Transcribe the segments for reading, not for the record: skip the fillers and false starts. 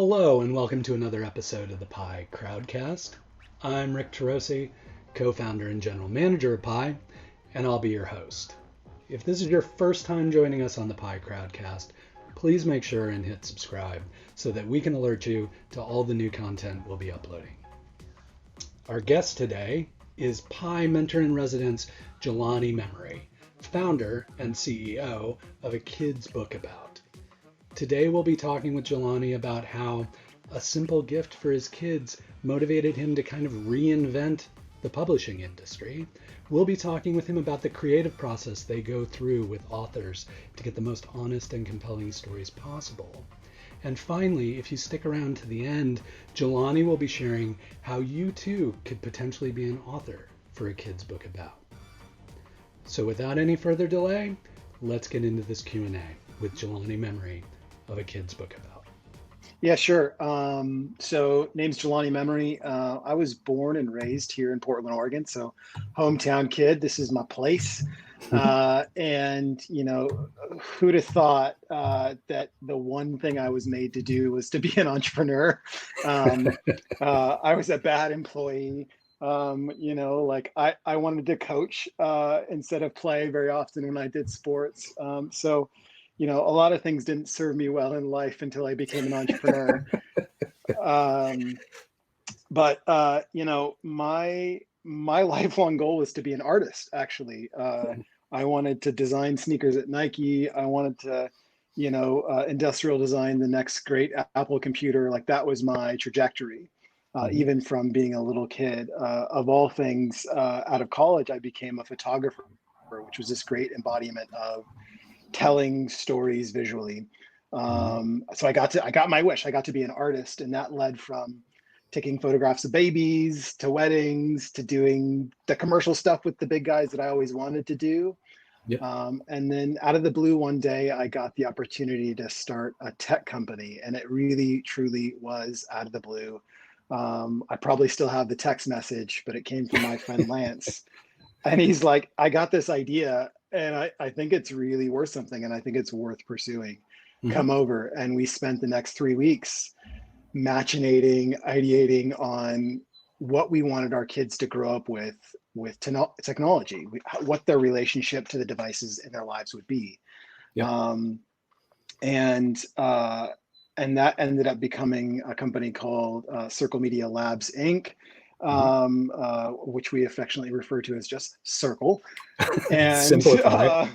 Hello and welcome to another episode of the Pi Crowdcast. I'm Rick Turoczy, co-founder and general manager of Pi, and I'll be your host. If this is your first time joining us on the Pi Crowdcast, please make sure and hit subscribe so that we can alert you to all the new content we'll be uploading. Our guest today is Pi mentor in residence Jelani Memory, founder and CEO of A Kid's Book About. Today we'll be talking with Jelani about how a simple gift for his kids motivated him to kind of reinvent the publishing industry. We'll be talking with him about the creative process they go through with authors to get the most honest and compelling stories possible. And finally, if you stick around to the end, Jelani will be sharing how you too could potentially be an author for A Kid's Book About. So without any further delay, let's get into this Q&A with Jelani Memory of A Kid's Book About. Yeah, sure. So name's Jelani Memory. I was born and raised here in Portland, Oregon. So hometown kid, this is my place. And who'd have thought that the one thing I was made to do was to be an entrepreneur. I was a bad employee. I wanted to coach instead of play very often when I did sports. A lot of things didn't serve me well in life until I became an entrepreneur. My lifelong goal was to be an artist, actually. I wanted to design sneakers at Nike. I wanted to, industrial design the next great Apple computer. Like that was my trajectory, even from being a little kid. Of all things, out of college, I became a photographer, which was this great embodiment of telling stories visually. So I got my wish. I got to be an artist, and that led from taking photographs of babies to weddings to doing the commercial stuff with the big guys that I always wanted to do. Yep. And then out of the blue, one day I got the opportunity to start a tech company, and it really, truly was out of the blue. I probably still have the text message, but it came from my friend Lance. And he's like, I got this idea, and I think it's really worth something, and I think it's worth pursuing. Mm-hmm. Come over. And we spent the next 3 weeks machinating, ideating on what we wanted our kids to grow up with technology, what their relationship to the devices in their lives would be. Yeah. And that ended up becoming a company called Circle Media Labs, Inc., which we affectionately refer to as just Circle. And simplify.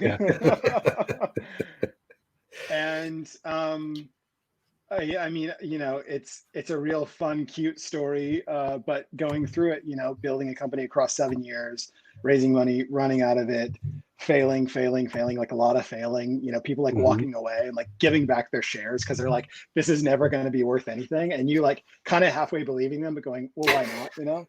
It's a real fun, cute story, but going through it, building a company across 7 years, raising money, running out of it, failing, like a lot of failing, people like walking away and like giving back their shares because they're like, this is never going to be worth anything. And you like kind of halfway believing them, but going, well, why not,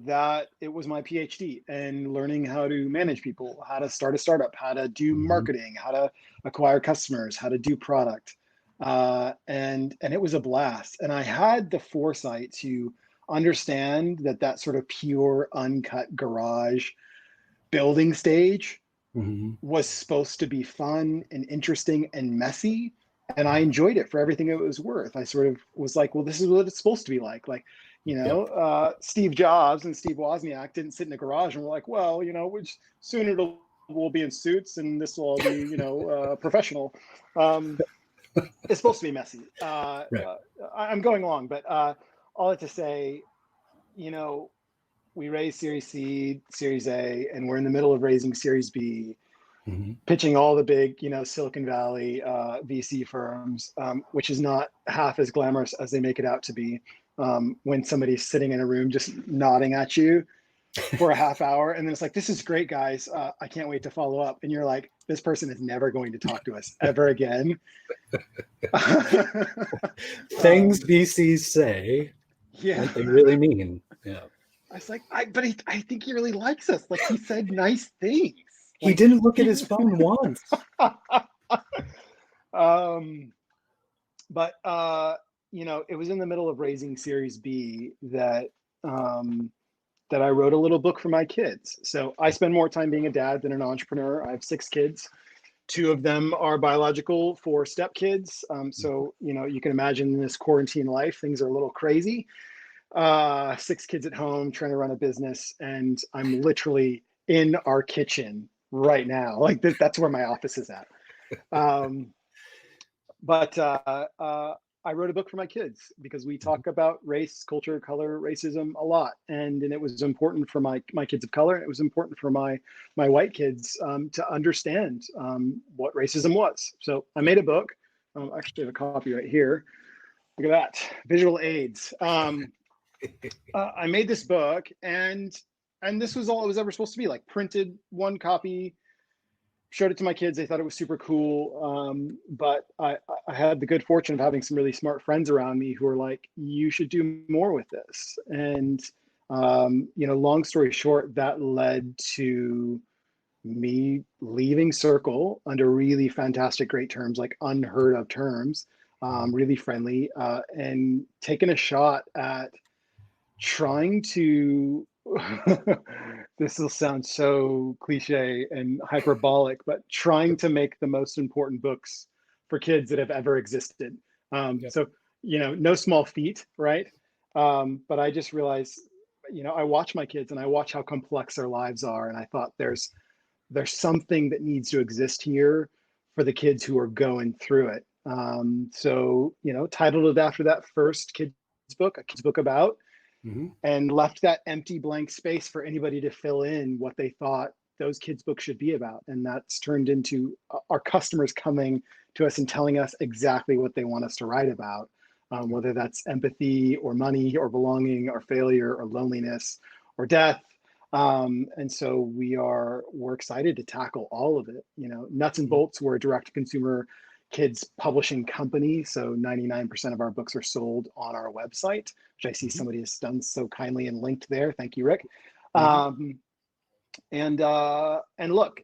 that it was my PhD and learning how to manage people, how to start a startup, how to do marketing, how to acquire customers, how to do product. And it was a blast. And I had the foresight to understand that sort of pure, uncut garage building stage was supposed to be fun and interesting and messy. And I enjoyed it for everything it was worth. I sort of was like, well, this is what it's supposed to be like. Steve Jobs and Steve Wozniak didn't sit in a garage and were like, well, soon we'll be in suits and this will all be, professional. It's supposed to be messy. Right. I'm going long, but all that to say, we raised Series C, Series A, and we're in the middle of raising Series B, pitching all the big, Silicon Valley VC firms, which is not half as glamorous as they make it out to be. When somebody's sitting in a room just nodding at you for a half hour, and then it's like, this is great, guys. I can't wait to follow up. And you're like, this person is never going to talk to us ever again. Things VCs say, what they really mean. Yeah. I was like, I think he really likes us. Like, he said nice things. He didn't look at his phone once. It was in the middle of raising Series B that I wrote a little book for my kids. So I spend more time being a dad than an entrepreneur. I have 6 kids. Two of them are biological, 4 stepkids. So, you can imagine in this quarantine life, things are a little crazy. 6 kids at home, trying to run a business. And I'm literally in our kitchen right now. Like that's where my office is at. But I wrote a book for my kids because we talk about race, culture, color, racism a lot, and it was important for my kids of color, and it was important for my white kids to understand what racism was. So I made a book. I actually have a copy right here. Look at that, visual aids. I made this book, and this was all it was ever supposed to be. Like, printed one copy, showed it to my kids. They thought it was super cool. But I had the good fortune of having some really smart friends around me who were like, you should do more with this. And, long story short, that led to me leaving Circle under really fantastic, great terms, like unheard of terms, really friendly, and taking a shot at trying to this will sound so cliche and hyperbolic, but trying to make the most important books for kids that have ever existed. So, no small feat, right? But I just realized, I watch my kids and I watch how complex their lives are. And I thought there's something that needs to exist here for the kids who are going through it. So, titled it after that first kids book, a kids book about, and left that empty blank space for anybody to fill in what they thought those kids' books should be about. And that's turned into our customers coming to us and telling us exactly what they want us to write about, whether that's empathy or money or belonging or failure or loneliness or death. And so we're excited to tackle all of it. Nuts and Bolts, we're a direct consumer kids publishing company. So 99% of our books are sold on our website, which I see somebody has done so kindly and linked there. Thank you, Rick. And look,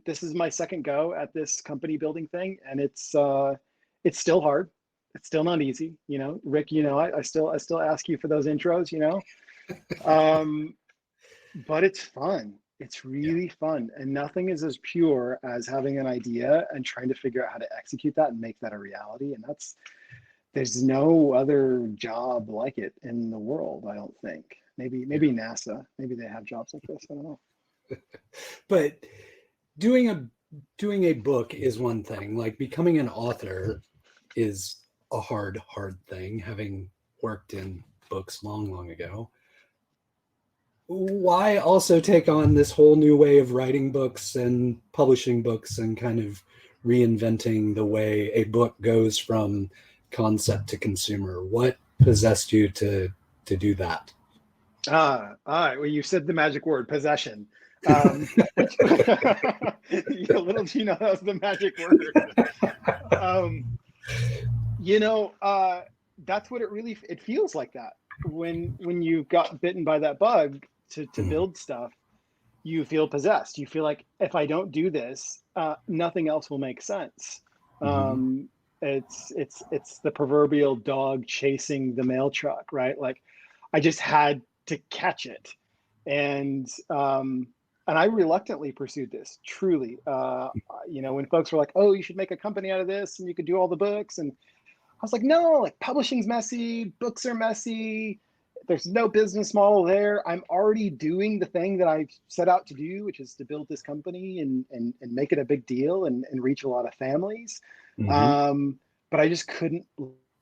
this is my second go at this company building thing, and it's still hard. It's still not easy. Rick, I still ask you for those intros, but it's fun. It's really fun, and nothing is as pure as having an idea and trying to figure out how to execute that and make that a reality. And there's no other job like it in the world, I don't think. Maybe NASA, maybe they have jobs like this. I don't know. But doing a book is one thing. Like, becoming an author is a hard thing, having worked in books long ago. Why also take on this whole new way of writing books and publishing books and kind of reinventing the way a book goes from concept to consumer? What possessed you to do that? Well, you said the magic word, possession. Little do you know, that was the magic word. That's what it feels like that. When you got bitten by that bug to build stuff, you feel possessed. You feel like, if I don't do this, nothing else will make sense. It's the proverbial dog chasing the mail truck, right? Like, I just had to catch it. And I reluctantly pursued this, truly. When folks were like, oh, you should make a company out of this and you could do all the books. And I was like, no, like, publishing's messy, books are messy. There's no business model there. I'm already doing the thing that I set out to do, which is to build this company and make it a big deal and reach a lot of families. But I just couldn't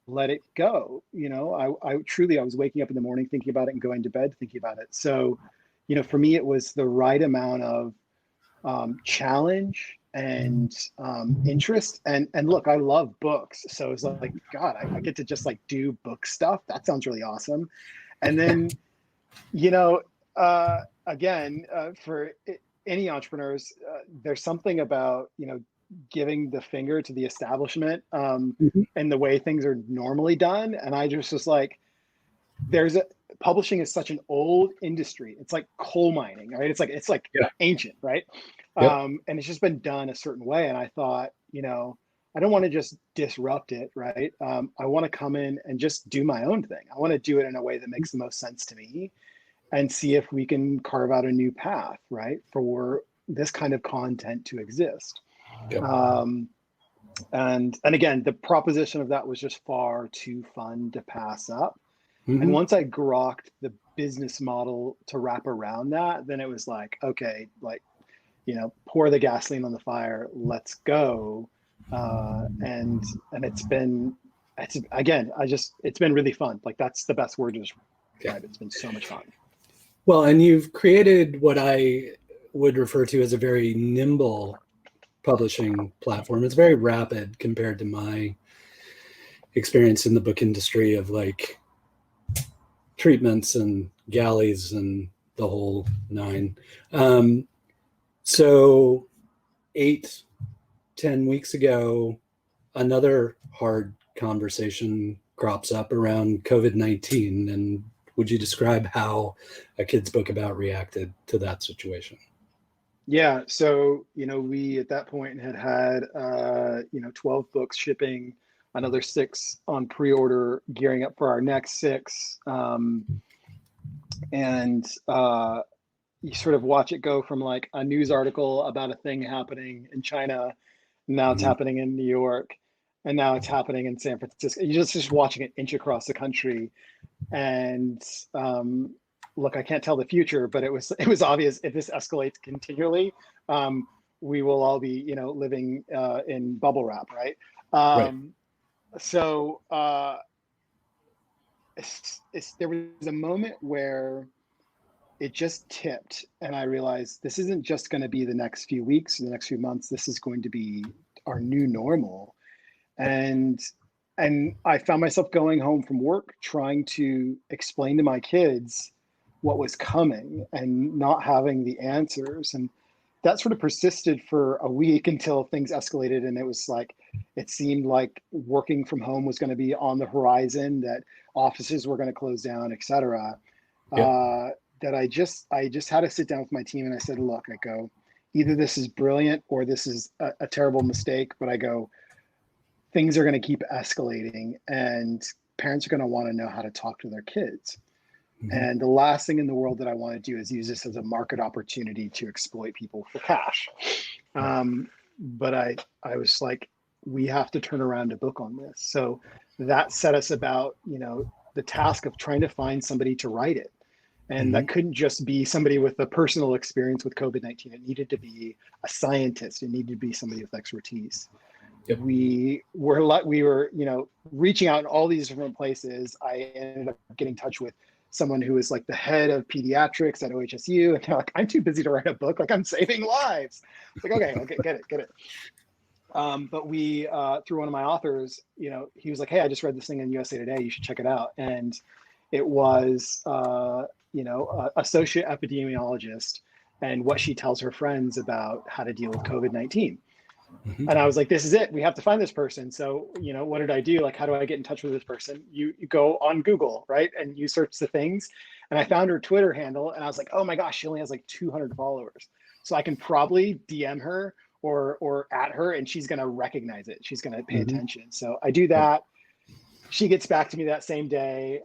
let it go. I truly, I was waking up in the morning thinking about it and going to bed thinking about it. So, for me, it was the right amount of challenge and interest. And look, I love books. So it's like, God, I get to just like do book stuff. That sounds really awesome. And then, again, for any entrepreneurs, there's something about, giving the finger to the establishment and the way things are normally done. And I just was like, publishing is such an old industry. It's like coal mining, right? It's like ancient, right? And it's just been done a certain way. And I thought, I don't want to just disrupt it, right? I want to come in and just do my own thing. I want to do it in a way that makes the most sense to me and see if we can carve out a new path, right, for this kind of content to exist. Yep. And again, the proposition of that was just far too fun to pass up. Mm-hmm. And once I grokked the business model to wrap around that, then it was like, okay, like, pour the gasoline on the fire, let's go. And it's been really fun. Like, that's the best word to describe it. It's been so much fun. Well, and you've created what I would refer to as a very nimble publishing platform. It's very rapid compared to my experience in the book industry of like treatments and galleys and the whole nine. So 8-10 weeks ago, another hard conversation crops up around COVID-19. And would you describe how a kid's book about reacted to that situation? Yeah. So, we at that point had 12 books shipping, another 6 on pre-order, gearing up for our next 6. And you sort of watch it go from like a news article about a thing happening in China. Now it's happening in New York, and now it's happening in San Francisco. You're just watching it inch across the country. And look, I can't tell the future, but it was obvious if this escalates continually, we will all be, living in bubble wrap, right? Right. So there was a moment where it just tipped, and I realized this isn't just going to be the next few weeks, the next few months. This is going to be our new normal. And I found myself going home from work trying to explain to my kids what was coming and not having the answers. And that sort of persisted for a week until things escalated. And it was like, it seemed like working from home was going to be on the horizon, that offices were going to close down, et cetera. That I just had to sit down with my team, and I said, look, I go, either this is brilliant or this is a terrible mistake, but I go, things are going to keep escalating, and parents are going to want to know how to talk to their kids. And the last thing in the world that I want to do is use this as a market opportunity to exploit people for cash. But I was like, we have to turn around a book on this. So that set us about, the task of trying to find somebody to write it. And that couldn't just be somebody with a personal experience with COVID-19. It needed to be a scientist. It needed to be somebody with expertise. Yep. We were, reaching out in all these different places. I ended up getting in touch with someone who was like the head of pediatrics at OHSU. And they're like, I'm too busy to write a book. Like, I'm saving lives. It's like, okay, get it. But we, through one of my authors, he was like, hey, I just read this thing in USA Today. You should check it out. And it was, associate epidemiologist, and what she tells her friends about how to deal with COVID-19. And I was like, this is it. We have to find this person. So, what did I do? Like, how do I get in touch with this person? You go on Google, right? And you search the things. And I found her Twitter handle, and I was like, oh my gosh, she only has like 200 followers. So I can probably DM her or at her, and she's going to recognize it. She's going to pay attention. So I do that. She gets back to me that same day.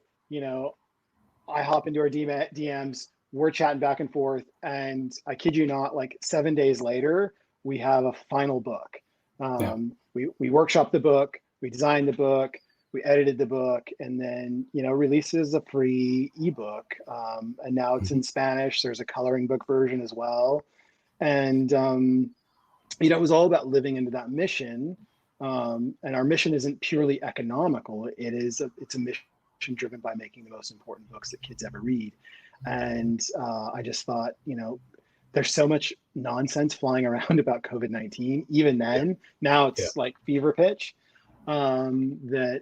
I hop into her DMs. We're chatting back and forth. And I kid you not, like 7 days later, we have a final book. We workshopped the book, we designed the book, we edited the book, and then, releases a free ebook. And now it's in Spanish. There's a coloring book version as well. And, it was all about living into that mission. And our mission isn't purely economical. It's a mission driven by making the most important books that kids ever read. And I just thought, there's so much nonsense flying around about COVID-19. Even then, now it's like fever pitch, that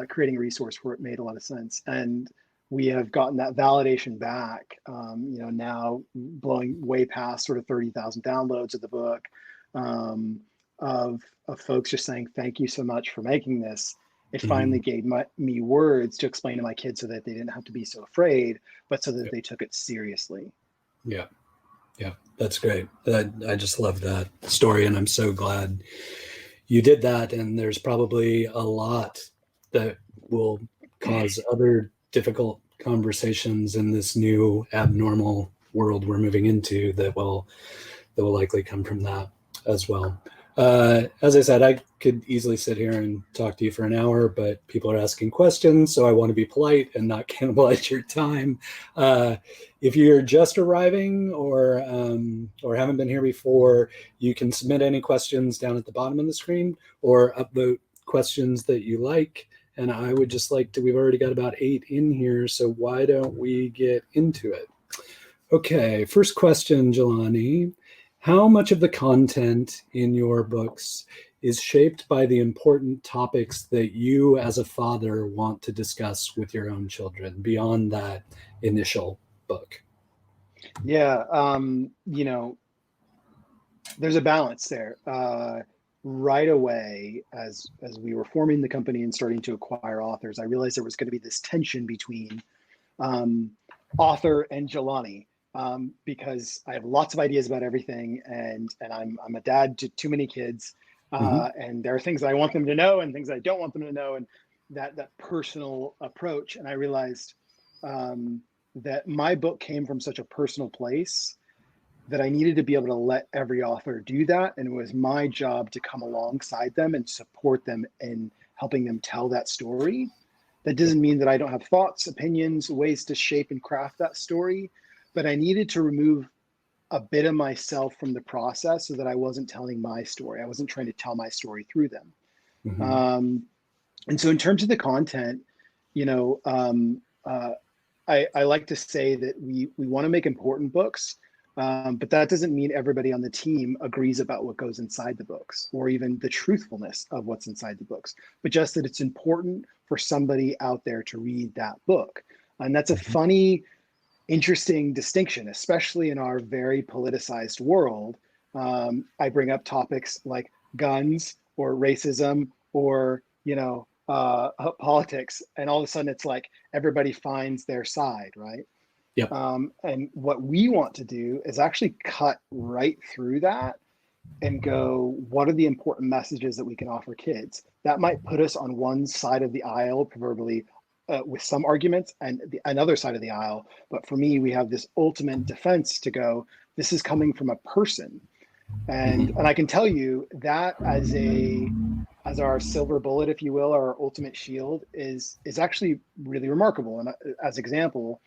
creating a resource for it made a lot of sense. And we have gotten that validation back, now blowing way past sort of 30,000 downloads of the book, of folks just saying, thank you so much for making this. It finally gave me words to explain to my kids so that they didn't have to be so afraid, but so that they took it seriously. Yeah, that's great. I just love that story, and I'm so glad you did that. And there's probably a lot that will cause other difficult conversations in this new abnormal world we're moving into that will likely come from that as well. As I said, I could easily sit here and talk to you for an hour, but people are asking questions, so I want to be polite and not cannibalize your time. If you're just arriving or haven't been here before, you can submit any questions down at the bottom of the screen or upvote questions that you like. And I would just like to, we've already got about 8 in here, so why don't we get into it? Okay, first question, Jelani. How much of the content in your books is shaped by the important topics that you as a father want to discuss with your own children beyond that initial book? Yeah, there's a balance there. Right away, as we were forming the company and starting to acquire authors, I realized there was going to be this tension between author and Jelani, because I have lots of ideas about everything, and I'm a dad to too many kids, and there are things that I want them to know and things I don't want them to know, and that personal approach. And I realized that my book came from such a personal place that I needed to be able to let every author do that. And it was my job to come alongside them and support them in helping them tell that story. That doesn't mean that I don't have thoughts, opinions, ways to shape and craft that story, but I needed to remove a bit of myself from the process so that I wasn't telling my story. I wasn't trying to tell my story through them. And so in terms of the content, I like to say that we want to make important books, but that doesn't mean everybody on the team agrees about what goes inside the books or even the truthfulness of what's inside the books, but just that it's important for somebody out there to read that book. And that's a funny, interesting distinction, especially in our very politicized world. I bring up topics like guns or racism or, politics, and all of a sudden it's like everybody finds their side, right? Yep. And what we want to do is actually cut right through that and go, what are the important messages that we can offer kids? That might put us on one side of the aisle, proverbially, with some arguments, and another side of the aisle. But for me, we have this ultimate defense to go, this is coming from a person. And I can tell you that as our silver bullet, if you will, our ultimate shield is actually really remarkable. And as example,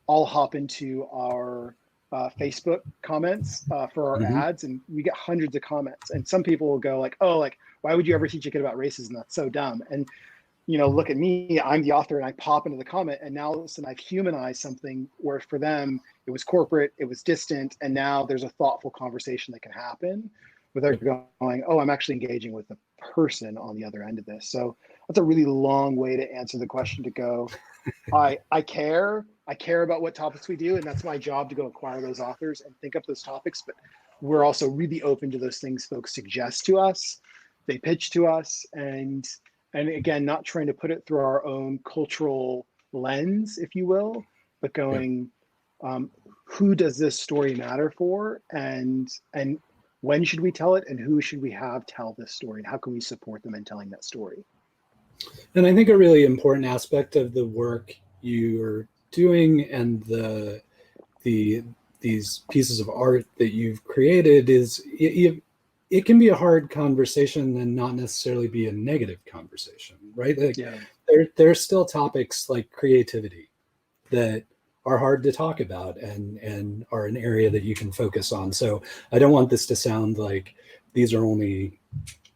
I'll hop into our Facebook comments for our ads, and we get hundreds of comments. And some people will go like, "Oh, like why would you ever teach a kid about racism? That's so dumb." And look at me, I'm the author, and I pop into the comment, and now listen, I've humanized something where for them it was corporate, it was distant, and now there's a thoughtful conversation that can happen without going, "Oh, I'm actually engaging with the person on the other end of this." So that's a really long way to answer the question, to go, I care about what topics we do, and that's my job, to go acquire those authors and think up those topics. But we're also really open to those things folks suggest to us, they pitch to us, and again, not trying to put it through our own cultural lens, if you will, but going, who does this story matter for, and when should we tell it, and who should we have tell this story, and how can we support them in telling that story? And I think a really important aspect of the work you're doing and these pieces of art that you've created is it can be a hard conversation and not necessarily be a negative conversation, right? Like, there's still topics like creativity that are hard to talk about and are an area that you can focus on. So I don't want this to sound like these are only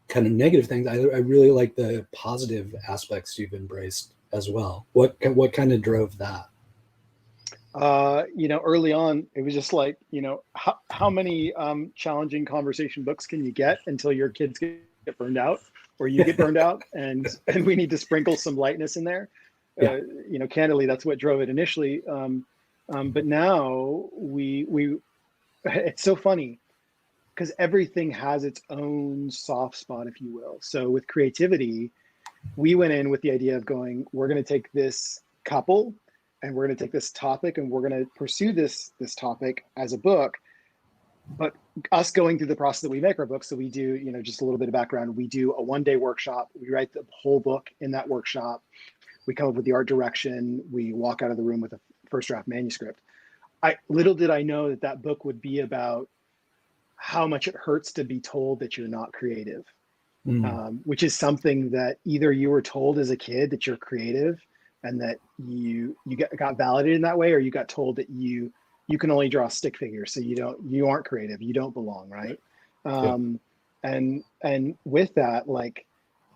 kind of negative things. I really like the positive aspects you've embraced as well. What kind of drove that? Early on, it was just like, how many challenging conversation books can you get until your kids get burned out, or you get burned out, and we need to sprinkle some lightness in there. Candidly, that's what drove it initially. But now we it's so funny because everything has its own soft spot, if you will. So with creativity, we went in with the idea of going, we're going to take this couple and we're going to take this topic and we're going to pursue this topic as a book. But us going through the process that we make our books, so we do, just a little bit of background, we do a one-day workshop. We write the whole book in that workshop. We come up with the art direction. We walk out of the room with a first draft manuscript. Little did I know that book would be about how much it hurts to be told that you're not creative, Mm. which is something that either you were told as a kid that you're creative and that you got validated in that way, or you got told that you can only draw stick figures, so you aren't creative, you don't belong, right? Yep. And with that, like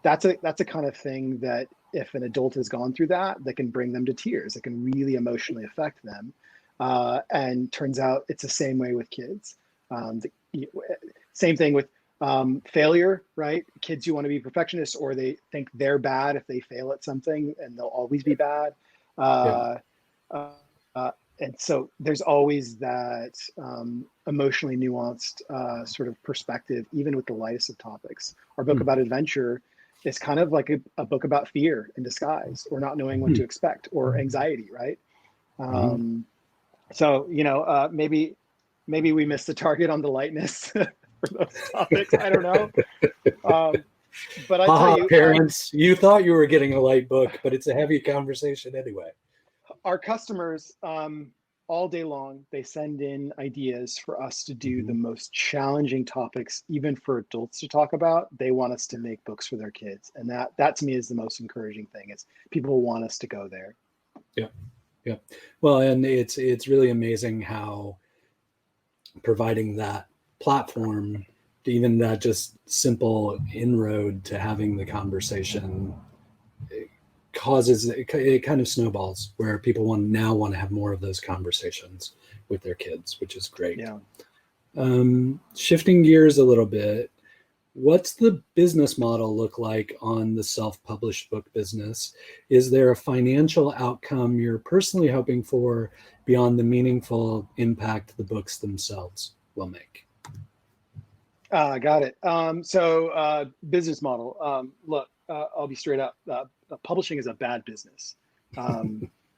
that's a kind of thing that if an adult has gone through that can bring them to tears. It can really emotionally affect them. And turns out it's the same way with kids. Same thing with failure, right? Kids who want to be perfectionists, or they think they're bad if they fail at something, and they'll always be bad. Yep. Uh, uh, and so there's always that emotionally nuanced sort of perspective, even with the lightest of topics. Our book about adventure is kind of like a book about fear in disguise, or not knowing what to expect, or anxiety, right? So, maybe we missed the target on the lightness for those topics. I don't know. But I tell you, parents, you thought you were getting a light book, but it's a heavy conversation anyway. our customers, all day long, they send in ideas for us to do the most challenging topics, even for adults to talk about. They want us to make books for their kids. And that to me is the most encouraging thing, is people want us to go there. Yeah. Yeah. Well, and it's really amazing how providing that platform, even that just simple inroad to having the conversation, it kind of snowballs, where people want to have more of those conversations with their kids, which is great. Yeah. Shifting gears a little bit, what's the business model look like on the self-published book business? Is there a financial outcome you're personally hoping for beyond the meaningful impact the books themselves will make? Got it. So business model. Look, I'll be straight up. Publishing is a bad business.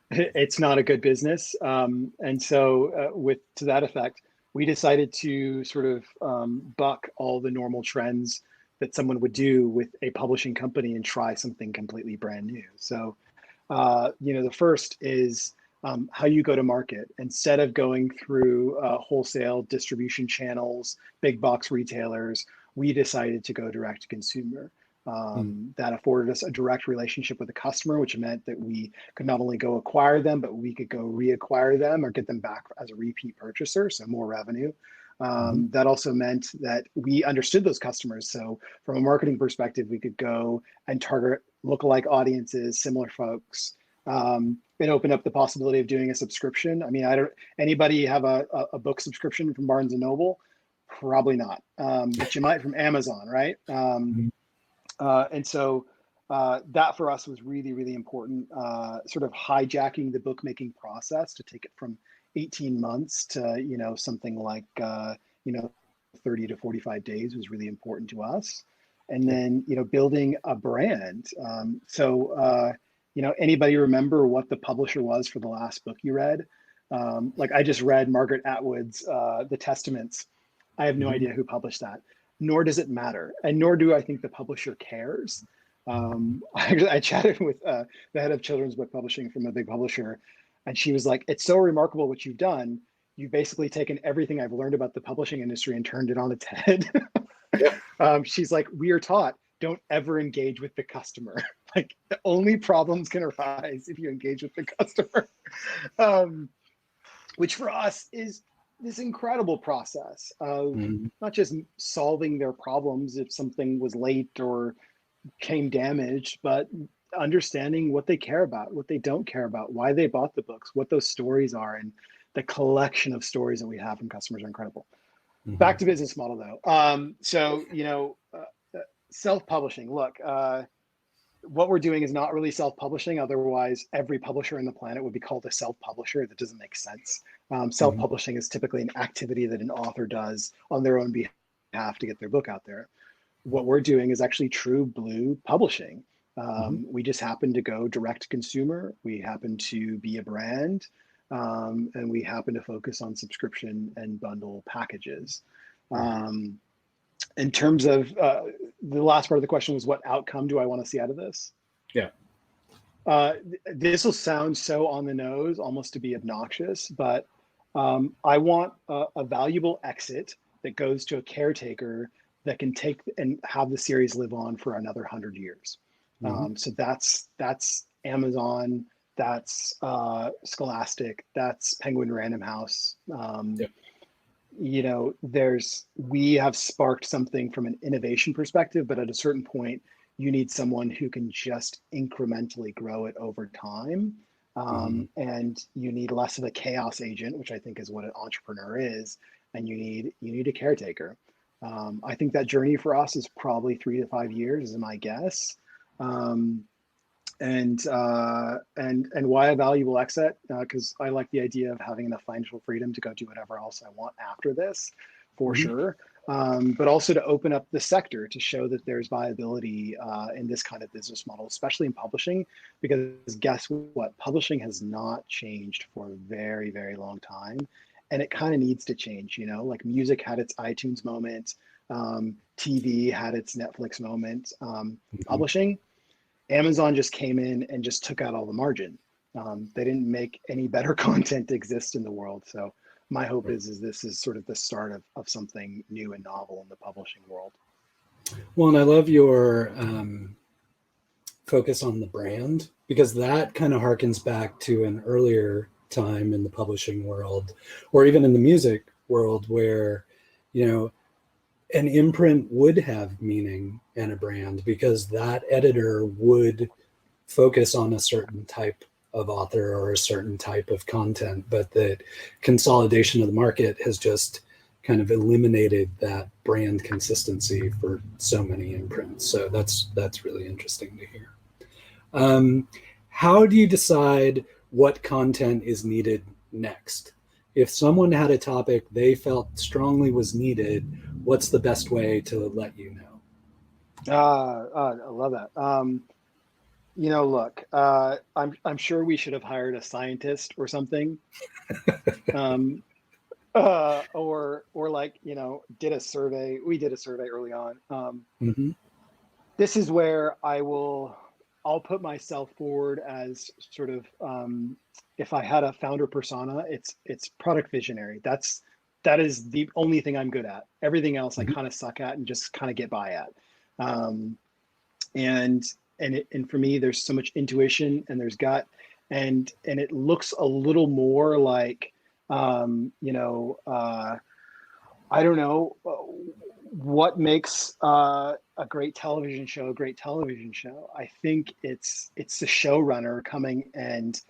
It's not a good business. And so to that effect, we decided to sort of buck all the normal trends that someone would do with a publishing company and try something completely brand new. So, the first is how you go to market. Instead of going through wholesale distribution channels, big box retailers, we decided to go direct to consumer. That afforded us a direct relationship with the customer, which meant that we could not only go acquire them, but we could go reacquire them or get them back as a repeat purchaser, so more revenue. That also meant that we understood those customers. So from a marketing perspective, we could go and target lookalike audiences, similar folks. It opened up the possibility of doing a subscription. I mean, anybody have a book subscription from Barnes and Noble? Probably not, but you might from Amazon, right? And so that for us was really, really important, sort of hijacking the bookmaking process to take it from 18 months to, something like, 30 to 45 days was really important to us. And then, building a brand. Anybody remember what the publisher was for the last book you read? Like I just read Margaret Atwood's The Testaments. I have no idea who published that, nor does it matter. And nor do I think the publisher cares. I chatted with the head of children's book publishing from a big publisher, and she was like, "It's so remarkable what you've done. You've basically taken everything I've learned about the publishing industry and turned it on its head." Yeah. She's like, "We are taught, don't ever engage with the customer. Like the only problems can arise if you engage with the customer." Which for us is this incredible process of not just solving their problems if something was late or came damaged, but understanding what they care about, what they don't care about, why they bought the books, what those stories are. And the collection of stories that we have from customers are incredible. Back to business model though. Self-publishing, look, what we're doing is not really self-publishing. Otherwise, every publisher on the planet would be called a self-publisher. That doesn't make sense. Self-publishing is typically an activity that an author does on their own behalf to get their book out there. What we're doing is actually true blue publishing. We just happen to go direct to consumer. We happen to be a brand, and we happen to focus on subscription and bundle packages. In terms of the last part of the question was, what outcome do I want to see out of this? Yeah. This will sound so on the nose, almost to be obnoxious, but I want a valuable exit that goes to a caretaker that can take and have the series live on for another 100 years. So that's Amazon, that's Scholastic, that's Penguin Random House. Yep. You know, we have sparked something from an innovation perspective, but at a certain point, you need someone who can just incrementally grow it over time. And you need less of a chaos agent, which I think is what an entrepreneur is. And you need a caretaker. I think that journey for us is probably 3 to 5 years, is my guess. And why a valuable exit? Because I like the idea of having enough financial freedom to go do whatever else I want after this, for sure. But also to open up the sector to show that there's viability in this kind of business model, especially in publishing, because guess what? Publishing has not changed for a very, very long time. And it kind of needs to change, you know, like music had its iTunes moment, TV had its Netflix moment, publishing, Amazon just came in and just took out all the margin. They didn't make any better content exist in the world. So my hope is this is sort of the start of something new and novel in the publishing world. Well, and I love your focus on the brand, because that kind of harkens back to an earlier time in the publishing world, or even in the music world, where, you know, an imprint would have meaning and a brand, because that editor would focus on a certain type of author or a certain type of content, but the consolidation of the market has just kind of eliminated that brand consistency for so many imprints. So that's really interesting to hear. How do you decide what content is needed next? If someone had a topic they felt strongly was needed, what's the best way to let you know? I love that. You know, look, I'm sure we should have hired a scientist or something, or like, you know, did a survey. We did a survey early on. This is where I'll put myself forward as sort of, if I had a founder persona, it's product visionary. That is the only thing I'm good at. Everything else I kind of suck at and just kind of get by at. And for me, there's so much intuition and there's gut, and it looks a little more like, you know, I don't know what makes a great television show a great television show. I think it's the showrunner coming and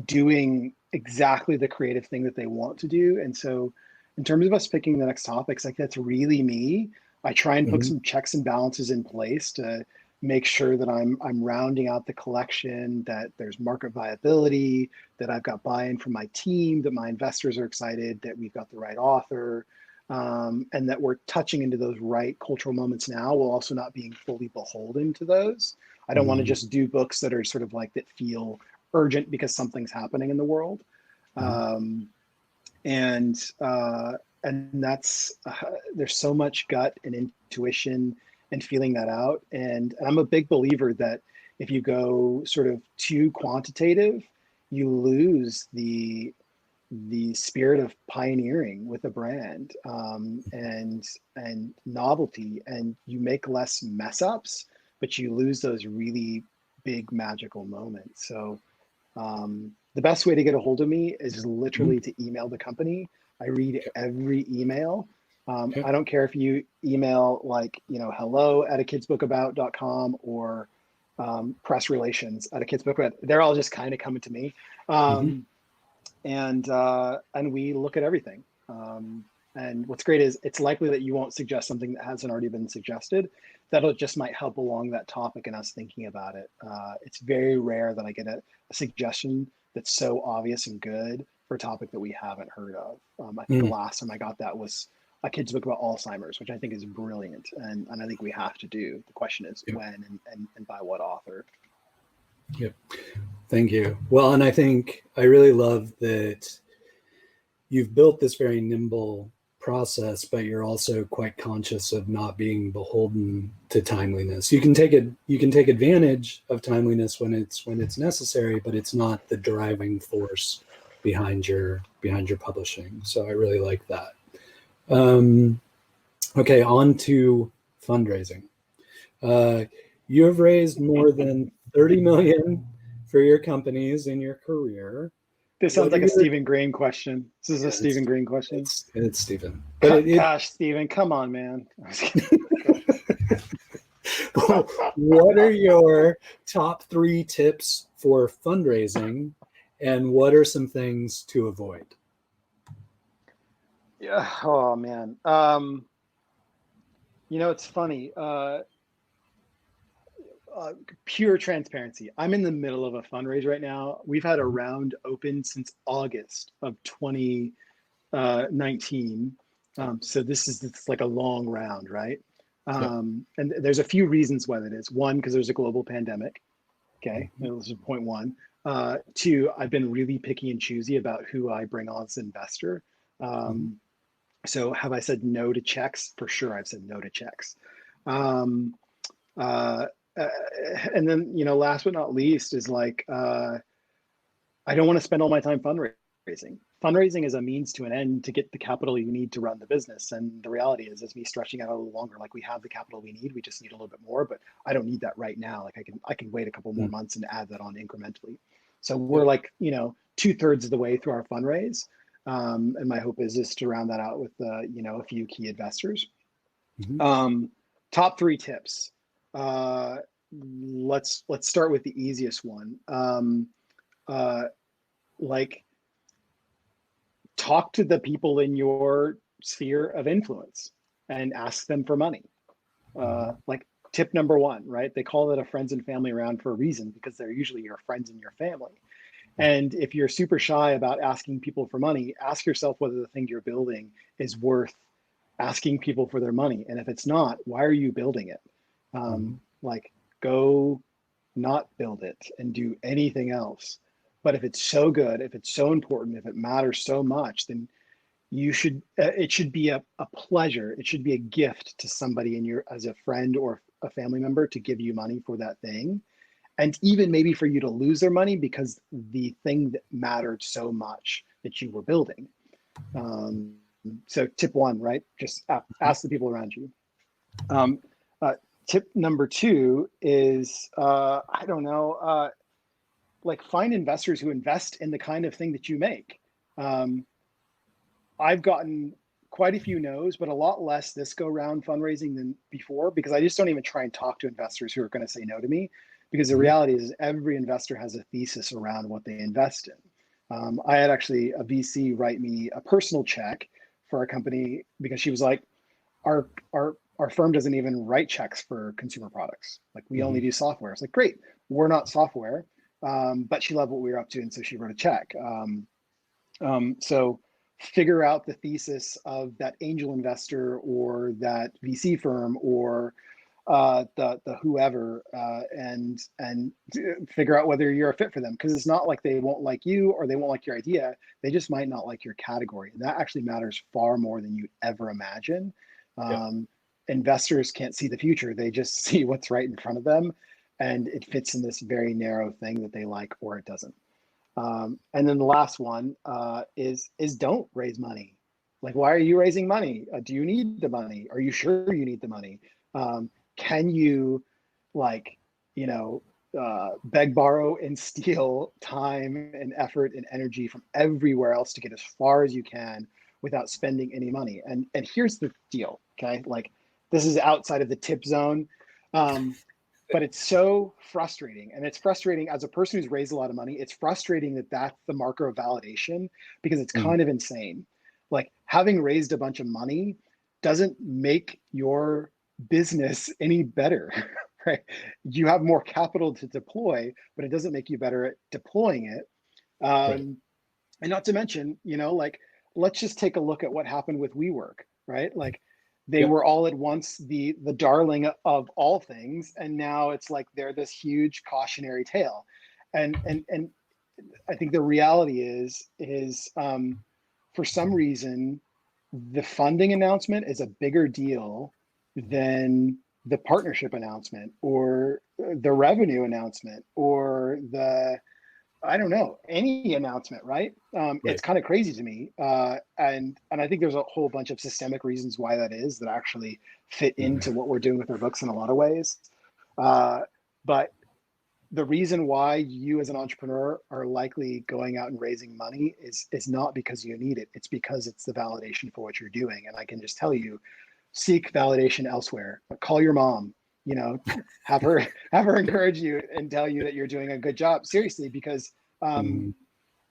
doing exactly the creative thing that they want to do. And so in terms of us picking the next topics, like, that's really me. I try and put some checks and balances in place to make sure that I'm rounding out the collection, that there's market viability, that I've got buy-in from my team, that my investors are excited, that we've got the right author, and that we're touching into those right cultural moments now, while also not being fully beholden to those. I don't want to just do books that are sort of like, that feel urgent because something's happening in the world. And that's, there's so much gut and intuition and feeling that out. And I'm a big believer that if you go sort of too quantitative, you lose the spirit of pioneering with a brand, and novelty, and you make less mess ups, but you lose those really big magical moments. So the best way to get a hold of me is literally to email the company. I read every email. I don't care if you email, like, you know, hello@akidsbookabout.com or press relations at a kids book about. They're all just kind of coming to me. And we look at everything. And what's great is it's likely that you won't suggest something that hasn't already been suggested. That'll just might help along that topic and us thinking about it. It's very rare that I get a suggestion that's so obvious and good for a topic that we haven't heard of. I think the last time I got that was a kid's book about Alzheimer's, which I think is brilliant. And I think we have to do. The question is when and by what author. Yep. Thank you. Well, and I think I really love that you've built this very nimble process, but you're also quite conscious of not being beholden to timeliness. You can take advantage of timeliness when it's necessary, but it's not the driving force behind your publishing. So I really like that. Okay, on to fundraising. You have raised more than 30 million for your companies in your career. This sounds What are like a your Stephen Green question. This is a yeah, Stephen Green question. it's Stephen. But Gosh, Stephen, come on, man. what are your top 3 tips for fundraising, and what are some things to avoid? Yeah. Oh man. It's funny. Pure transparency. I'm in the middle of a fundraise right now. We've had a round open since August of 2019. So it's like a long round, right? Yeah. And there's a few reasons why that is. One, because there's a global pandemic. Okay, this is point one. Two, I've been really picky and choosy about who I bring on as investor. So have I said no to checks? For sure, I've said no to checks. Um, uh, and then, last but not least is like, I don't want to spend all my time fundraising. Fundraising is a means to an end to get the capital you need to run the business. And the reality is me stretching out a little longer. Like we have the capital we need, we just need a little bit more, but I don't need that right now. Like I can wait a couple more months and add that on incrementally. So we're like, 2/3 of the way through our fundraise. And my hope is just to round that out with, a few key investors. Top 3 tips. Let's start with the easiest one. Like talk to the people in your sphere of influence and ask them for money. Like tip number 1, right? They call it a friends and family round for a reason, because they're usually your friends and your family. And if you're super shy about asking people for money, ask yourself whether the thing you're building is worth asking people for their money. And if it's not, why are you building it? Like go not build it and do anything else. But if it's so good, if it's so important, if it matters so much, then it should be a pleasure. It should be a gift to somebody as a friend or a family member to give you money for that thing. And even maybe for you to lose their money because the thing that mattered so much that you were building. So tip 1, right? Just ask the people around you. Tip number 2 is, I don't know, like find investors who invest in the kind of thing that you make. I've gotten quite a few no's, but a lot less this go round fundraising than before, because I just don't even try and talk to investors who are going to say no to me, because the reality is every investor has a thesis around what they invest in. I had actually a VC write me a personal check for a company because she was like, our firm doesn't even write checks for consumer products. Like we only do software. It's like, great, we're not software, but she loved what we were up to, and so she wrote a check. So figure out the thesis of that angel investor or that VC firm or the whoever, and figure out whether you're a fit for them. Because it's not like they won't like you or they won't like your idea. They just might not like your category. And that actually matters far more than you ever imagine. Investors can't see the future. They just see what's right in front of them. And it fits in this very narrow thing that they like or it doesn't. And then the last one is don't raise money. Like, why are you raising money? Do you need the money? Are you sure you need the money? Can you, like, beg, borrow, and steal time and effort and energy from everywhere else to get as far as you can without spending any money? And here's the deal, okay? Like, this is outside of the tip zone. But it's so frustrating. And it's frustrating as a person who's raised a lot of money. It's frustrating that that's the marker of validation, because it's kind of insane. Like, having raised a bunch of money doesn't make your business any better, right? You have more capital to deploy, but it doesn't make you better at deploying it. And not to mention, like, let's just take a look at what happened with WeWork, right? Like, they were all at once the darling of all things, and now it's like they're this huge cautionary tale. And I think the reality is for some reason the funding announcement is a bigger deal than the partnership announcement or the revenue announcement or the I don't know, any announcement, right? It's Right. kind of crazy to me. And I think there's a whole bunch of systemic reasons why that is that actually fit Mhm. into what we're doing with our books in a lot of ways. Uh, but the reason why you as an entrepreneur are likely going out and raising money is not because you need it. It's because it's the validation for what you're doing. And I can just tell you, seek validation elsewhere. Call your mom, you know, have her encourage you and tell you that you're doing a good job. Seriously, because um,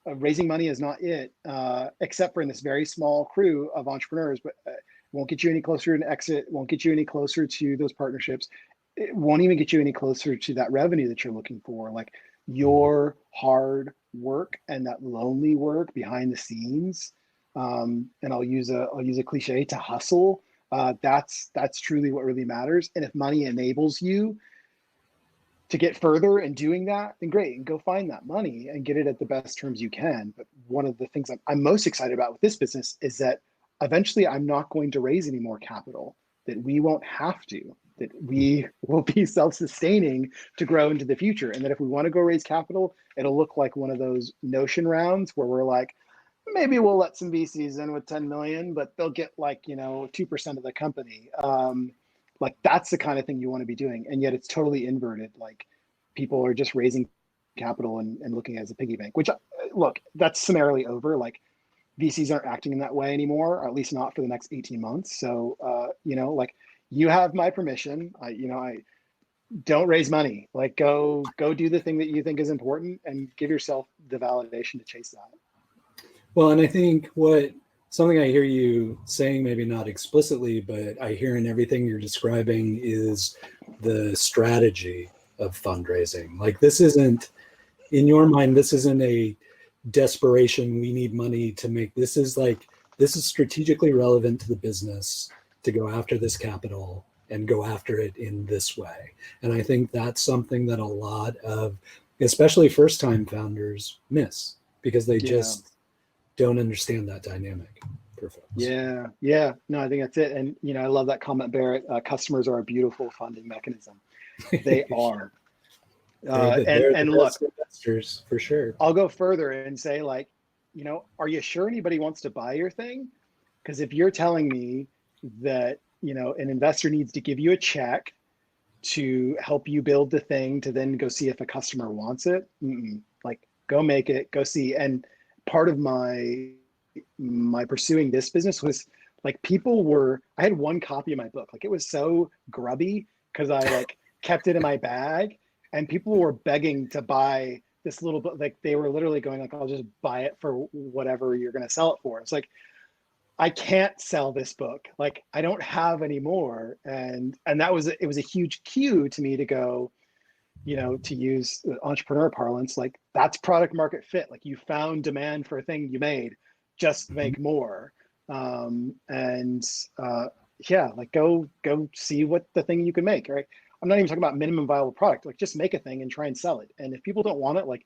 Mhm. raising money is not it, except for in this very small crew of entrepreneurs. But won't get you any closer to an exit. Won't get you any closer to those partnerships. It won't even get you any closer to that revenue that you're looking for. Like Mhm. your hard work and that lonely work behind the scenes. And I'll use a cliche to hustle. That's truly what really matters. And if money enables you to get further and doing that, then great, and go find that money and get it at the best terms you can. But one of the things I'm most excited about with this business is that eventually I'm not going to raise any more capital, that we won't have to, that we will be self-sustaining to grow into the future. And that if we want to go raise capital, it'll look like one of those Notion rounds where we're like, maybe we'll let some VCs in with 10 million, but they'll get like, 2% of the company. Like that's the kind of thing you want to be doing. And yet it's totally inverted. Like people are just raising capital and looking at it as a piggy bank, which look, that's summarily over. Like VCs aren't acting in that way anymore, or at least not for the next 18 months. So, like you have my permission. I don't raise money. Like go do the thing that you think is important and give yourself the validation to chase that. Well, and I think what something I hear you saying, maybe not explicitly, but I hear in everything you're describing is the strategy of fundraising. Like this isn't, in your mind, this isn't a desperation, we need money to make, this is like, this is strategically relevant to the business to go after this capital and go after it in this way. And I think that's something that a lot of, especially first time founders miss because they Yeah. just don't understand that dynamic for folks. Yeah, yeah. No, I think that's it. And I love that comment, Barrett. Customers are a beautiful funding mechanism. They are. They're the And look, best investors for sure. I'll go further and say, like, are you sure anybody wants to buy your thing? Because if you're telling me that an investor needs to give you a check to help you build the thing to then go see if a customer wants it, like go make it, go see. And part of my pursuing this business was like I had one copy of my book. Like it was so grubby because I like kept it in my bag and people were begging to buy this little book. Like they were literally going like, I'll just buy it for whatever you're going to sell it for. It's like, I can't sell this book. Like I don't have any more. And it was a huge cue to me to go, to use entrepreneur parlance, like that's product market fit. Like you found demand for a thing you made, just Mhm. make more. And yeah, like go see what the thing you can make. Right. I'm not even talking about minimum viable product. Like just make a thing and try and sell it. And if people don't want it, like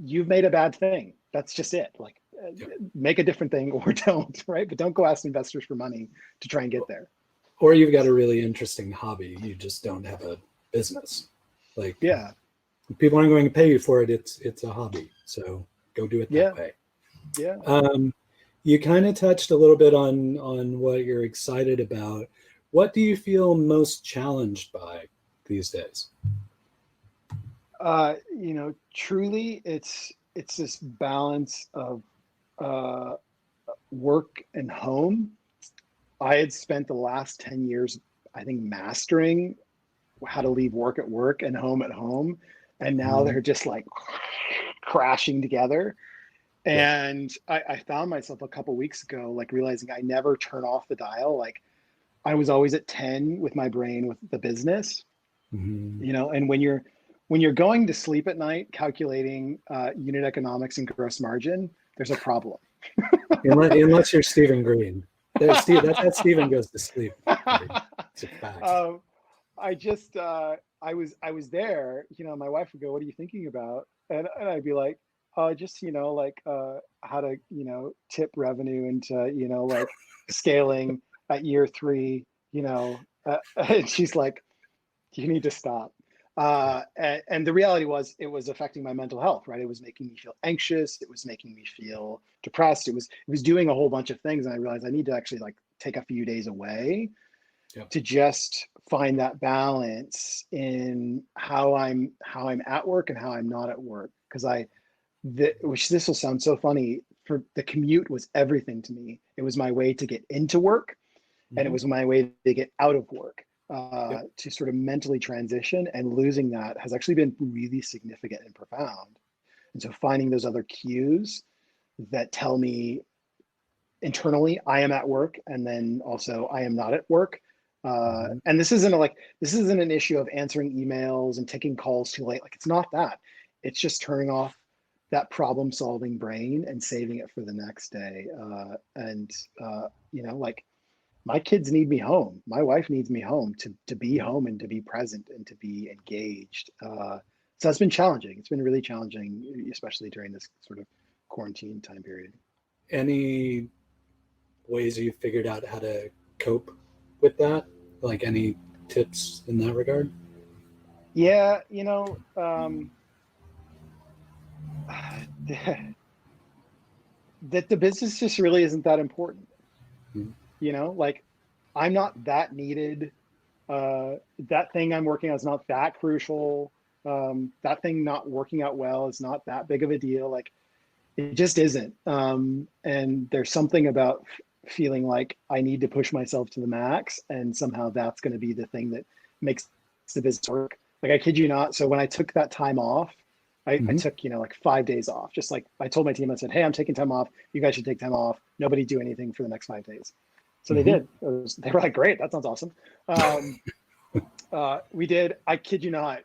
you've made a bad thing. That's just it. Like Yeah. make a different thing or don't. Right. But don't go ask investors for money to try and get there. Or you've got a really interesting hobby, you just don't have a business. Like Yeah. if people aren't going to pay you for it, it's a hobby. So go do it that Yeah. way. Yeah. Um, you kind of touched a little bit on what you're excited about. What do you feel most challenged by these days? Truly it's this balance of uh, work and home. I had spent the last 10 years, I think, mastering how to leave work at work and home at home. And now Mhm. they're just like crashing together. Yeah. And I found myself a couple weeks ago, like realizing I never turn off the dial. Like I was always at 10 with my brain with the business, Mhm. and when you're going to sleep at night calculating unit economics and gross margin, there's a problem. Unless you're Stephen Green. That's how Stephen goes to sleep, buddy. It's a fact. um, I just I was there. My wife would go, "What are you thinking about?" And I'd be like, just like how to tip revenue into like scaling at year 3. And she's like, you need to stop. And the reality was it was affecting my mental health, right? It was making me feel anxious. It was making me feel depressed. It was doing a whole bunch of things. And I realized I need to actually like take a few days away to just find that balance in how I'm at work and how I'm not at work. Because which this will sound so funny, for the commute was everything to me. It was my way to get into work, and it was my way to get out of work, to sort of mentally transition. And losing that has actually been really significant and profound. And so finding those other cues that tell me internally I am at work, and then also I am not at work. And this isn't an issue of answering emails and taking calls too late. Like, it's not that. It's just turning off that problem solving brain and saving it for the next day. Like, my kids need me home. My wife needs me home to be home and to be present and to be engaged. So it's been challenging. It's been really challenging, especially during this sort of quarantine time period. Any ways you figured out how to cope with that? Like, any tips in that regard? Yeah, that the business just really isn't that important. Like, I'm not that needed. That thing I'm working on is not that crucial. That thing not working out well is not that big of a deal. Like, it just isn't. And there's something about feeling like I need to push myself to the max, and somehow that's going to be the thing that makes the business work. Like, I kid you not. So when I took that time off, I took, like 5 days off. Just like I told my team, I said, hey, I'm taking time off. You guys should take time off. Nobody do anything for the next 5 days. So they did. They were like, great, that sounds awesome. We did, I kid you not,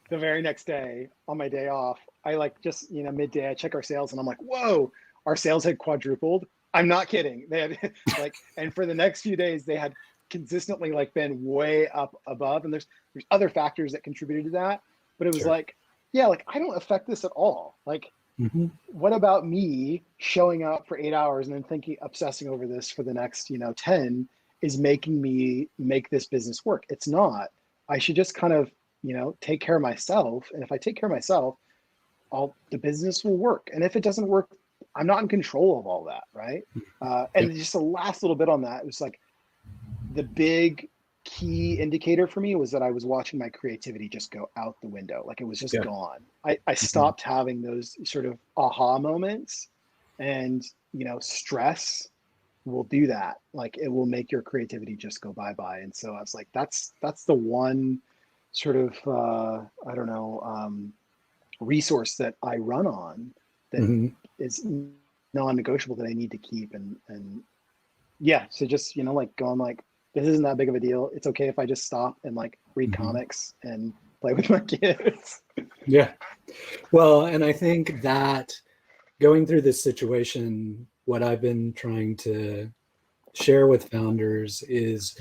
the very next day on my day off, I like just, midday, I check our sales and I'm like, whoa, our sales had quadrupled. I'm not kidding. They had and for the next few days, they had consistently like been way up above. And there's other factors that contributed to that, but it was like, yeah, like, I don't affect this at all. Like, what about me showing up for 8 hours and then obsessing over this for the next, 10 is making me make this business work? It's not. I should just kind of, take care of myself. And if I take care of myself, the business will work. And if it doesn't work, I'm not in control of all that. Right. And just the last little bit on that, it was like the big key indicator for me was that I was watching my creativity just go out the window. Like, it was just gone. I stopped having those sort of aha moments, and, stress will do that. Like, it will make your creativity just go bye-bye. And so I was like, that's the one sort of, resource that I run on that is non-negotiable, that I need to keep. And yeah, so just, like going like, this isn't that big of a deal. It's okay if I just stop and like read comics and play with my kids. Yeah. Well, and I think that going through this situation, what I've been trying to share with founders is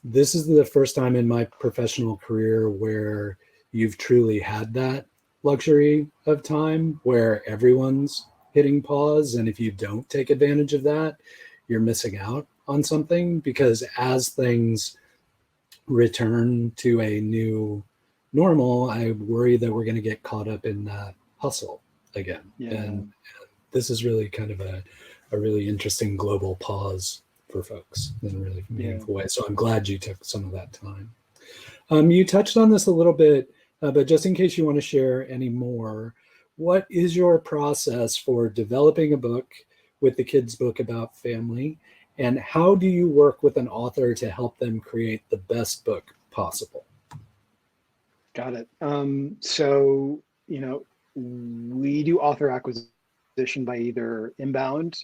this is the first time in my professional career where you've truly had that luxury of time where everyone's hitting pause. And if you don't take advantage of that, you're missing out on something, because as things return to a new normal, I worry that we're going to get caught up in that hustle again. And this is really kind of a really interesting global pause for folks in a really meaningful way. So I'm glad you took some of that time. You touched on this a little bit, but just in case you want to share any more, what is your process for developing a book with the kids' book about family? And how do you work with an author to help them create the best book possible? Got it. So, we do author acquisition by either inbound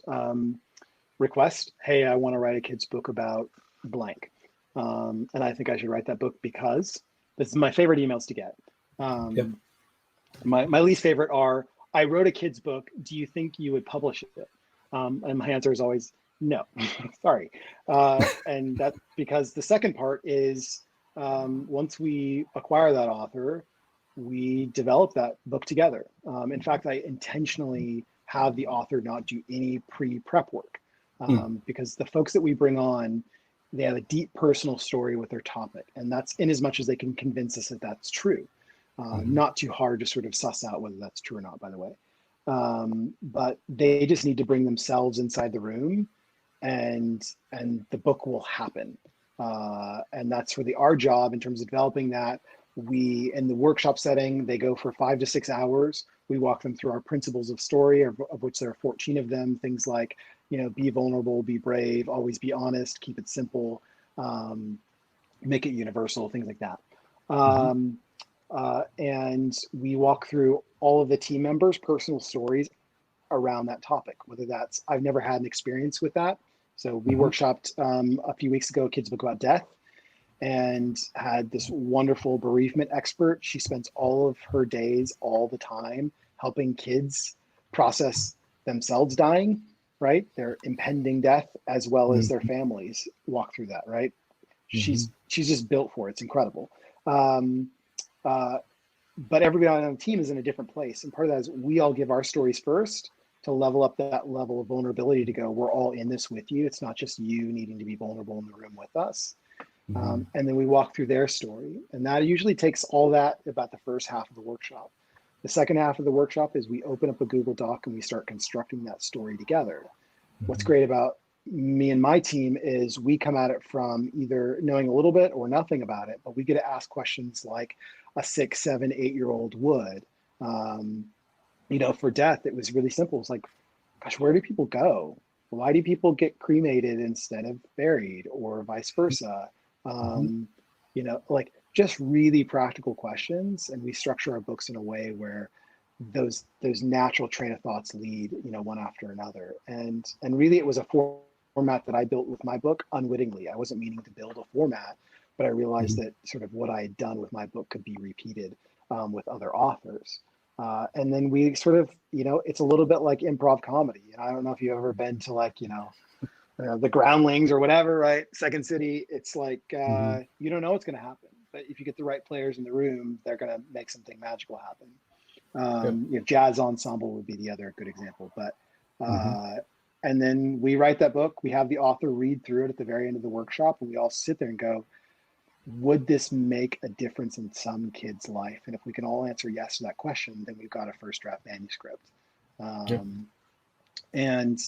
request, hey, I want to write a kid's book about blank. And I think I should write that book because this is my favorite emails to get. My least favorite are, I wrote a kid's book. Do you think you would publish it? And my answer is always, no, sorry. And that's because the second part is, once we acquire that author, we develop that book together. In fact, I intentionally have the author not do any pre-prep work, because the folks that we bring on, they have a deep personal story with their topic. And that's in as much as they can convince us that that's true. Not too hard to sort of suss out whether that's true or not, by the way. But they just need to bring themselves inside the room, and the book will happen. And that's really our job in terms of developing that. We, in the workshop setting, they go for 5 to 6 hours. We walk them through our principles of story, of which there are 14 of them. Things like, be vulnerable, be brave, always be honest, keep it simple, make it universal, things like that. And we walk through all of the team members' personal stories around that topic, whether that's, I've never had an experience with that. So we workshopped a few weeks ago, a kid's book about death, and had this wonderful bereavement expert. She spends all of her days, all the time, helping kids process themselves dying, right? Their impending death, as well as their families walk through that, right? She's just built for it. It's incredible. But everybody on the team is in a different place. And part of that is we all give our stories first to level up that level of vulnerability, to go, we're all in this with you. It's not just you needing to be vulnerable in the room with us. And then we walk through their story. And that usually takes all that about the first half of the workshop. The second half of the workshop is we open up a Google Doc and we start constructing that story together. What's great about me and my team is we come at it from either knowing a little bit or nothing about it, but we get to ask questions like a 6, 7, 8-year-old would. For death, it was really simple. It's like, gosh, where do people go? Why do people get cremated instead of buried, or vice versa? Like just really practical questions. And we structure our books in a way where those natural train of thoughts lead, one after another. And really it was a format that I built with my book unwittingly. I wasn't meaning to build a format, but I realized that sort of what I had done with my book could be repeated with other authors. And then we sort of, it's a little bit like improv comedy. I don't know if you've ever been to the Groundlings or whatever, right? Second City. It's like, you don't know what's going to happen, but if you get the right players in the room, they're going to make something magical happen. Jazz ensemble would be the other good example, but, and then we write that book. We have the author read through it at the very end of the workshop, and we all sit there and go, would this make a difference in some kid's life? And if we can all answer yes to that question, then we've got a first draft manuscript. And,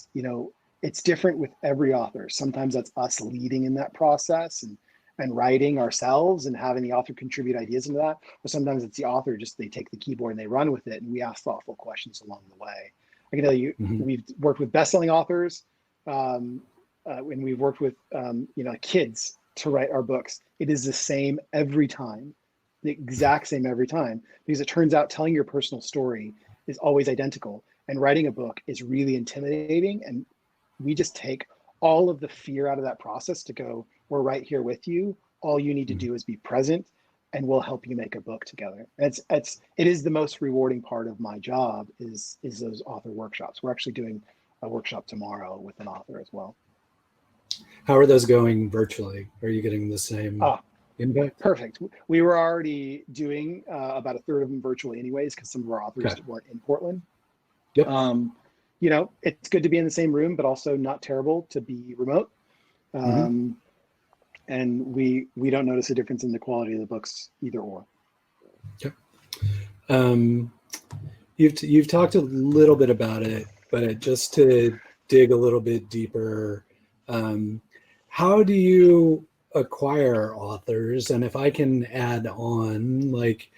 it's different with every author. Sometimes that's us leading in that process and writing ourselves and having the author contribute ideas into that. Or sometimes it's the author, just they take the keyboard and they run with it, and we ask thoughtful questions along the way. I can tell you, we've worked with best-selling authors, and we've worked with, kids to write our books. It is the same every time, the exact same every time, because it turns out telling your personal story is always identical, and writing a book is really intimidating. And we just take all of the fear out of that process to go, we're right here with you. All you need to do is be present, and we'll help you make a book together. It is the most rewarding part of my job is those author workshops. We're actually doing a workshop tomorrow with an author as well. How are those going virtually? Are you getting the same impact? Perfect. We were already doing about a third of them virtually anyways, because some of our authors weren't in Portland. Yep. It's good to be in the same room, but also not terrible to be remote. And we don't notice a difference in the quality of the books either or. Okay. You've talked a little bit about it, but just to dig a little bit deeper, how do you acquire authors? And if I can add on, like,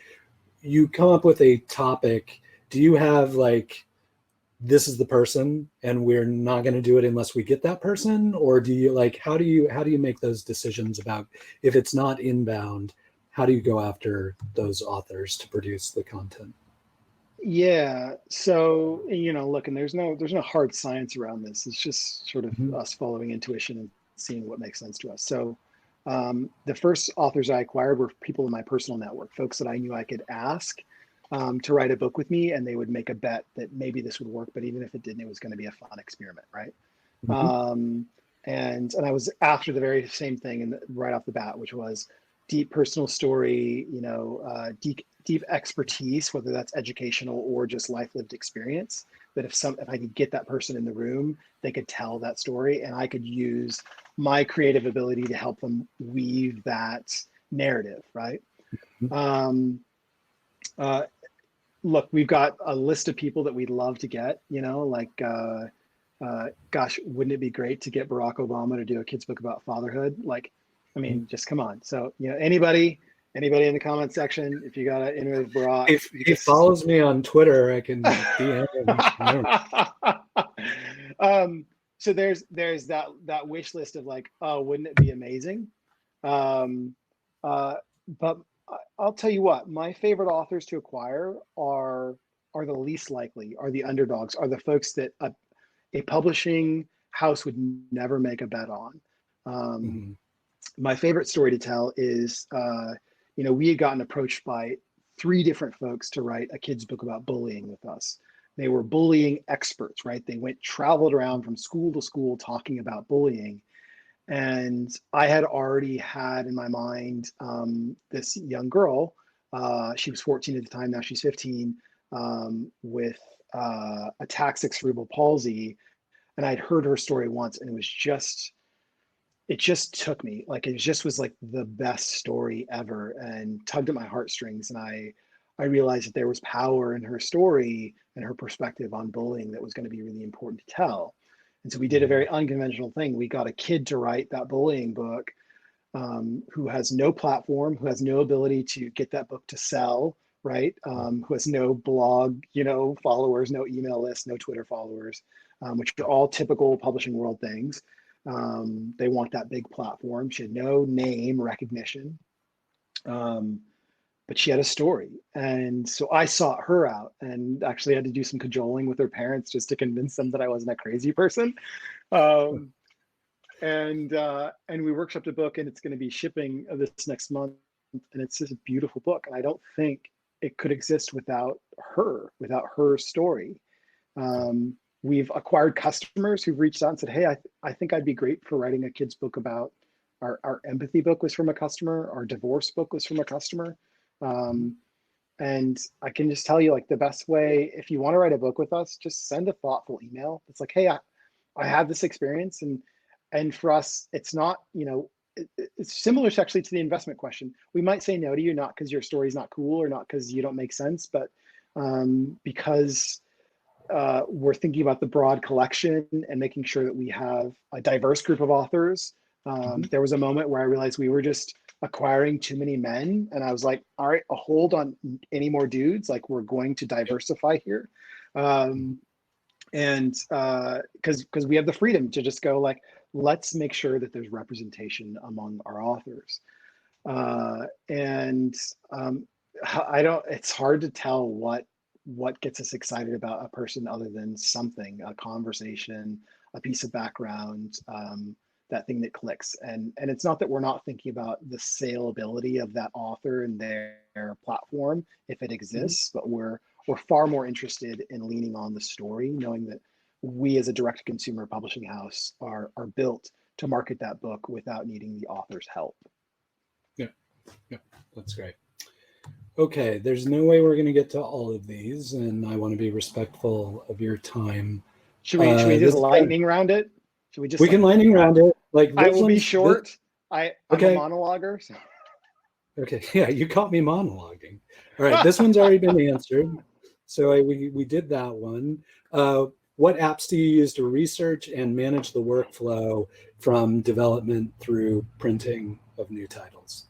you come up with a topic, do you have this is the person and we're not going to do it unless we get that person? Or do you how do you make those decisions about, if it's not inbound, how do you go after those authors to produce the content? Yeah. So, look, and there's no hard science around this. It's just sort of us following intuition and seeing what makes sense to us. So the first authors I acquired were people in my personal network, folks that I knew I could ask to write a book with me, and they would make a bet that maybe this would work, but even if it didn't, it was going to be a fun experiment, right? And I was after the very same thing right off the bat, which was deep personal story, deep expertise, whether that's educational or just life lived experience, that if I could get that person in the room, they could tell that story, and I could use my creative ability to help them weave that narrative, right? Look, we've got a list of people that we'd love to get, like, gosh, wouldn't it be great to get Barack Obama to do a kid's book about fatherhood? Like, I mean, just come on. So, anybody in the comment section, if you got an in with Barack, if he follows me on Twitter, I can DM him. So there's that wish list of like, oh, wouldn't it be amazing? But I'll tell you what, my favorite authors to acquire are the least likely, are the underdogs, are the folks that a publishing house would never make a bet on. My favorite story to tell is, we had gotten approached by 3 different folks to write a kid's book about bullying with us. They were bullying experts, right? They traveled around from school to school talking about bullying. And I had already had in my mind this young girl, she was 14 at the time, now she's 15, with ataxic cerebral palsy. And I'd heard her story once, and it just took me, like, it was like the best story ever and tugged at my heartstrings. And I realized that there was power in her story and her perspective on bullying that was going to be really important to tell. And so we did a very unconventional thing. We got a kid to write that bullying book, who has no platform, who has no ability to get that book to sell, right? Who has no blog, followers, no email list, no Twitter followers, which are all typical publishing world things. They want that big platform. She had no name recognition, but she had a story. And so I sought her out and actually had to do some cajoling with her parents just to convince them that I wasn't a crazy person. And we workshopped a book, and it's going to be shipping this next month. And it's just a beautiful book. And I don't think it could exist without her story. We've acquired customers who've reached out and said, hey, I think I'd be great for writing a kid's book about our empathy book was from a customer. Our divorce book was from a customer. And I can just tell you, like, the best way, if you want to write a book with us, just send a thoughtful email. It's like, hey, I have this experience. And for us, it's not, it's similar actually to the investment question. We might say no to you, not because your story's not cool or not because you don't make sense, but because we're thinking about the broad collection and making sure that we have a diverse group of authors. There was a moment where I realized we were just acquiring too many men, and I was like, all right, a hold on any more dudes, like, we're going to diversify here. And because we have the freedom to just go, like, let's make sure that there's representation among our authors. It's hard to tell what gets us excited about a person other than something, a conversation, a piece of background, that thing that clicks. And it's not that we're not thinking about the saleability of that author and their platform if it exists, but we're far more interested in leaning on the story, knowing that we as a direct consumer publishing house are built to market that book without needing the author's help. Yeah, that's great. Okay, there's no way we're going to get to all of these, and I want to be respectful of your time. Should we just lightning round it? Should we just? We can lightning round it. Like, I will be short. I'm okay. a monologuer. So. Okay, yeah, you caught me monologuing. All right, this one's already been answered. So we did that one. What apps do you use to research and manage the workflow from development through printing of new titles?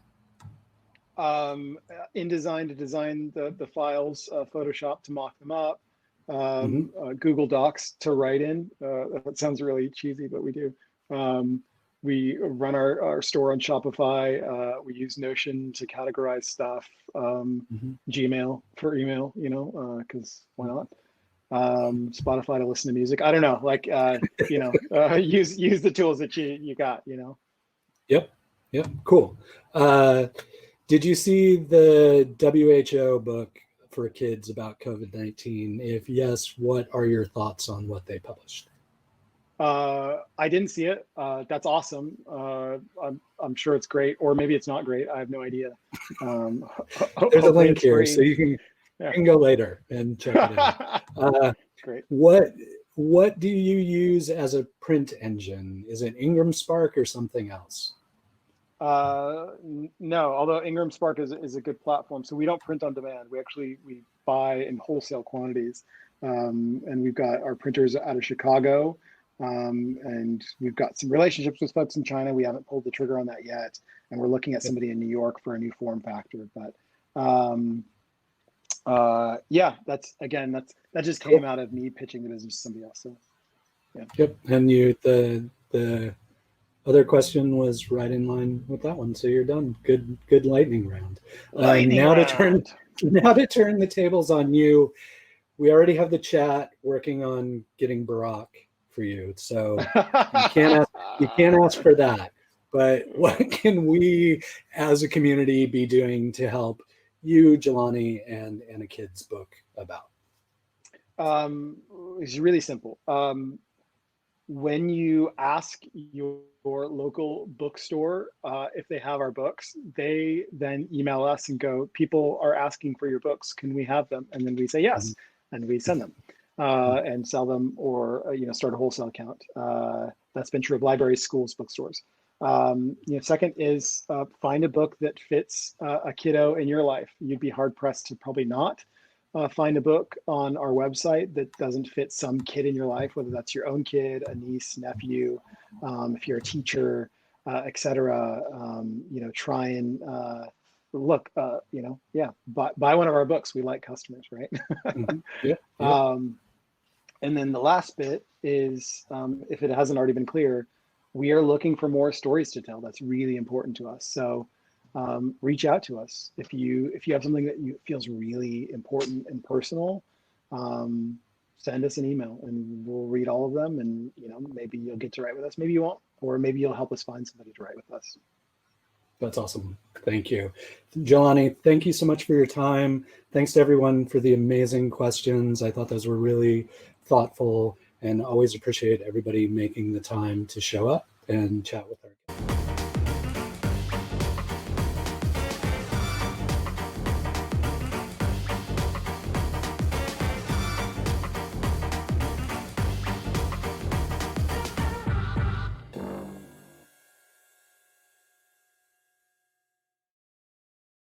InDesign to design the files, Photoshop to mock them up, Google Docs to write in. That sounds really cheesy, but we do. We run our store on Shopify. We use Notion to categorize stuff. Gmail for email, because why not? Spotify to listen to music. I don't know, like, use the tools that you got, Yep, cool. Did you see the WHO book for kids about COVID-19? If yes, what are your thoughts on what they published? I didn't see it. That's awesome. I'm sure it's great, or maybe it's not great. I have no idea. There's a link here, so you can go later and check it out. Great. What do you use as a print engine? Is it Ingram Spark or something else? No, although Ingram Spark is a good platform. So we don't print on demand. We buy in wholesale quantities, and we've got our printers out of Chicago, and we've got some relationships with folks in China. We haven't pulled the trigger on that yet, and we're looking at somebody in New York for a new form factor. But yeah, that just came out of me pitching the business to somebody else. So yeah. Yep, and the other question was right in line with that one, so you're done. Good lightning round. Now to turn the tables on you. We already have the chat working on getting Barack for you, so you can't ask for that. But what can we as a community be doing to help you, Jelani, and a kid's book about? It's really simple. When you ask your local bookstore if they have our books, they then email us and go, people are asking for your books. Can we have them? And then we say yes, and we send them and sell them, or start a wholesale account. That's been true of libraries, schools, bookstores. Second is find a book that fits a kiddo in your life. You'd be hard pressed to probably not find a book on our website that doesn't fit some kid in your life, whether that's your own kid, a niece, nephew, if you're a teacher, etc. Try and look, buy one of our books. We like customers, right? Yeah. And then the last bit is, if it hasn't already been clear, we are looking for more stories to tell. That's really important to us. So reach out to us if you have something that feels really important and personal. Send us an email and we'll read all of them, and maybe you'll get to write with us, maybe you won't, or maybe you'll help us find somebody to write with us. That's awesome. Thank you, Jelani. Thank you so much for your time. Thanks to everyone for the amazing questions. I thought those were really thoughtful, and always appreciate everybody making the time to show up and chat with our